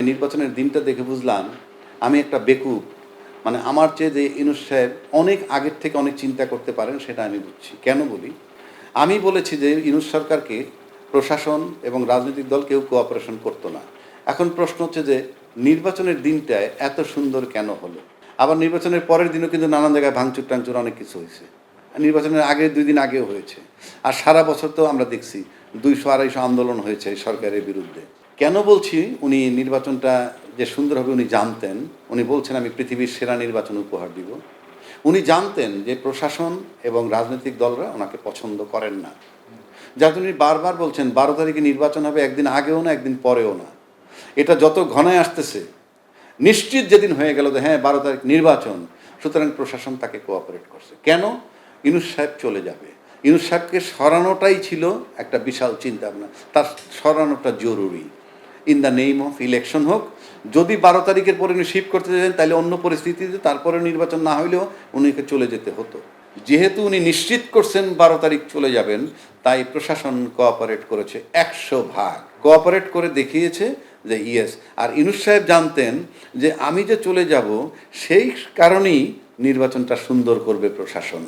নির্বাচনের দিনটা দেখে বুঝলাম আমি একটা বেকুব। মানে আমার চেয়ে যে ইউনূস সাহেব অনেক আগের থেকে অনেক চিন্তা করতে পারেন সেটা আমি বুঝছি। কেন বলি? আমি বলেছি যে ইউনূস সরকারকে প্রশাসন এবং রাজনৈতিক দল কেউ কোঅপারেশন করতো না। এখন প্রশ্ন হচ্ছে যে নির্বাচনের দিনটায় এত সুন্দর কেন হলো? আবার নির্বাচনের পরের দিনও কিন্তু নানান জায়গায় ভাঙচুর-টাংচুর অনেক কিছু হয়েছে। নির্বাচনের আগে ২ দিন আগেও হয়েছে। আর সারা বছর তো আমরা দেখছি ২০০-২৫০ আন্দোলন হয়েছে এই সরকারের বিরুদ্ধে। কেন বলছি উনি নির্বাচনটা যে সুন্দর হবে উনি জানতেন। উনি বলছেন আমি পৃথিবীর সেরা নির্বাচন উপহার দিব। উনি জানতেন যে প্রশাসন এবং রাজনৈতিক দলরা ওনাকে পছন্দ করেন না। যার জন্য উনি বারবার বলছেন ১২ তারিখে নির্বাচন হবে, একদিন আগেও না, একদিন পরেও না। এটা যত ঘনায় আসতেছে, নিশ্চিত যেদিন হয়ে গেল যে হ্যাঁ ১২ তারিখ নির্বাচন, সুতরাং প্রশাসন তাকে কোঅপারেট করছে। কেন? ইউনূস সাহেব চলে যাবে। ইউনূস সাহেবকে সরানোটাই ছিল একটা বিশাল চিন্তাভাবনা। তার সরানোটা জরুরি। In the name of election হোক। যদি ১২ তারিখের পরে উনি শিফট করতে চান তাহলে অন্য পরিস্থিতিতে তারপরে নির্বাচন না হইলেও উনিকে চলে যেতে হতো। যেহেতু উনি নিশ্চিত করছেন ১২ তারিখ চলে যাবেন, তাই প্রশাসন কোঅপারেট করেছে ১০০ ভাগ। কোঅপারেট করে দেখিয়েছে যে ইয়েস। আর ইউনূস সাহেব জানতেন যে আমি যে চলে যাব সেই কারণেই নির্বাচনটা সুন্দর করবে প্রশাসন।